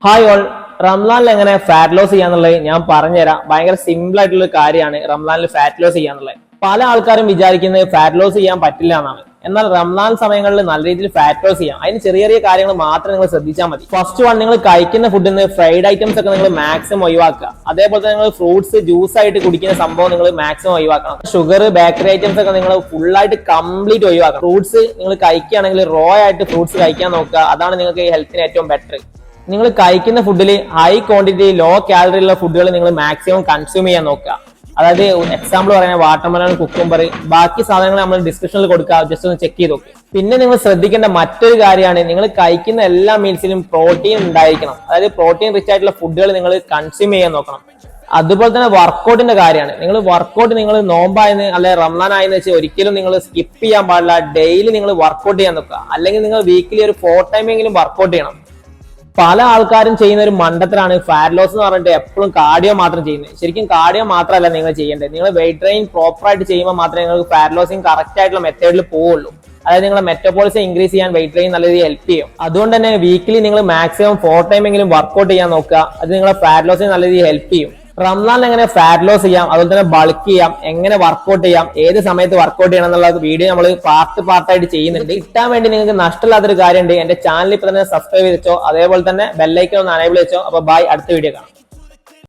Hi all. റംലാനിൽ എങ്ങനെ fat loss ചെയ്യാന്നുള്ളത് ഞാൻ പറഞ്ഞുതരാം. ഭയങ്കര സിമ്പിൾ ആയിട്ടുള്ള കാര്യമാണ് റംലാനിൽ ഫാറ്റ് ലോസ് ചെയ്യാന്നുള്ളത്. പല ആൾക്കാരും വിചാരിക്കുന്നത് ഫാറ്റ് ലോസ് ചെയ്യാൻ പറ്റില്ല എന്നാണ്. എന്നാൽ റംലാൻ സമയങ്ങളിൽ നല്ല രീതിയിൽ ഫാറ്റ് ലോസ് ചെയ്യാം. അതിന് ചെറിയ ചെറിയ കാര്യങ്ങൾ മാത്രം നിങ്ങൾ ശ്രദ്ധിച്ചാൽ മതി. ഫസ്റ്റ് വൺ, നിങ്ങൾ കഴിക്കുന്ന ഫുഡിൽ നിന്ന് ഫ്രൈഡ് ഐറ്റംസ് ഒക്കെ നിങ്ങൾ മാക്സിമം ഒഴിവാക്കുക. അതേപോലെ തന്നെ നിങ്ങൾ ഫ്രൂട്ട്സ് ജ്യൂസ് ആയിട്ട് കുടിക്കുന്ന സംഭവം നിങ്ങൾ മാക്സിമം ഒഴിവാക്കണം. ഷുഗർ, ബേക്കറി ഐറ്റംസ് ഒക്കെ നിങ്ങൾ ഫുള്ളായിട്ട് കംപ്ലീറ്റ് ഒഴിവാക്കണം. ഫ്രൂട്ട്സ് നിങ്ങൾ കഴിക്കുകയാണെങ്കിൽ റോ ആയിട്ട് ഫ്രൂട്ട്സ് കഴിക്കാൻ നോക്കുക. അതാണ് നിങ്ങൾക്ക് ഹെൽത്തിന് ഏറ്റവും ബെറ്റർ. നിങ്ങൾ കഴിക്കുന്ന ഫുഡിൽ ഹൈ ക്വാണ്ടിറ്റി ലോ കാലറി ഉള്ള ഫുഡുകൾ നിങ്ങൾ മാക്സിമം കൺസ്യൂം ചെയ്യാൻ നോക്കുക. അതായത് എക്സാമ്പിൾ പറയുന്നത് വാട്ടർമെലൺ, കുക്കുംബർ, ബാക്കി സാധനങ്ങൾ നമ്മൾ ഡിസ്ക്രിപ്ഷനിൽ കൊടുക്കുക. ജസ്റ്റ് ഒന്ന് ചെക്ക് ചെയ്ത് നോക്കുക. പിന്നെ നിങ്ങൾ ശ്രദ്ധിക്കേണ്ട മറ്റൊരു കാര്യമാണ്, നിങ്ങൾ കഴിക്കുന്ന എല്ലാ മീൽസിലും പ്രോട്ടീൻ ഉണ്ടായിരിക്കണം. അതായത് പ്രോട്ടീൻ റിച്ച് ആയിട്ടുള്ള ഫുഡുകൾ നിങ്ങൾ കൺസ്യൂം ചെയ്യാൻ നോക്കണം. അതുപോലെ തന്നെ വർക്കൗട്ടിന്റെ കാര്യമാണ്. നിങ്ങൾ വർക്കൗട്ട് നിങ്ങൾ നോമ്പായെന്ന് അല്ലെ റംലാനായെന്ന് വെച്ചാൽ ഒരിക്കലും നിങ്ങൾ സ്കിപ്പ് ചെയ്യാൻ പാടില്ല. ഡെയിലി നിങ്ങൾ വർക്കൗട്ട് ചെയ്യാൻ നോക്കുക. അല്ലെങ്കിൽ നിങ്ങൾ വീക്കിലി ഒരു 4 ടൈമെങ്കിലും വർക്കൗട്ട് ചെയ്യണം. പല ആൾക്കാരും ചെയ്യുന്ന ഒരു മണ്ടത്തിലാണ് ഫാറ്റ് ലോസ് എന്ന് പറഞ്ഞിട്ട് എപ്പോഴും കാർഡിയോ മാത്രം ചെയ്യുന്നത്. ശരിക്കും കാർഡിയോ മാത്രമല്ല നിങ്ങൾ ചെയ്യേണ്ടത്. നിങ്ങൾ വെയിറ്റ് ട്രെയിൻ പ്രോപ്പർ ആയിട്ട് ചെയ്യുമ്പോൾ മാത്രമേ നിങ്ങൾക്ക് ഫാറ്റ് ലോസിങ് കറക്റ്റ് ആയിട്ടുള്ള മെത്തേഡിൽ പോവുള്ളൂ. അതായത് നിങ്ങളുടെ മെറ്റബോളിസം ഇൻക്രീസ് ചെയ്യാൻ വെയിറ്റ് ട്രെയിൻ നല്ല രീതിയിൽ ഹെൽപ്പ് ചെയ്യും. അതുകൊണ്ട് തന്നെ വീക്കിലി നിങ്ങൾ മാക്സിമം 4 ടൈമെങ്കിലും വർക്കൗട്ട് ചെയ്യാൻ നോക്കുക. അത് നിങ്ങളെ ഫാറ്റ് ലോസിന് നല്ല രീതിയിൽ ഹെൽപ്പ് ചെയ്യും. റംലാനിൽ എങ്ങനെ ഫാറ്റ് ലോസ് ചെയ്യാം, അതുപോലെ തന്നെ ബൾക്ക് ചെയ്യാം, എങ്ങനെ വർക്കൗട്ട് ചെയ്യാം, ഏത് സമയത്ത് വർക്കൗട്ട് ചെയ്യണം എന്നുള്ള വീഡിയോ നമ്മൾ പാർട്ടായിട്ട് ചെയ്യുന്നുണ്ട്. കിട്ടാൻ വേണ്ടി നിങ്ങൾക്ക് നഷ്ടമില്ലാത്തൊരു കാര്യമുണ്ട്. എന്റെ ചാനൽ ഇപ്പൊ തന്നെ സബ്സ്ക്രൈബ് ചെയ്തോ, അതേപോലെ തന്നെ ബെല്ലൈക്കൺ ഒന്ന് അനേബിൾ വെച്ചോ. അപ്പൊ ബൈ, അടുത്ത വീഡിയോ കാണാം.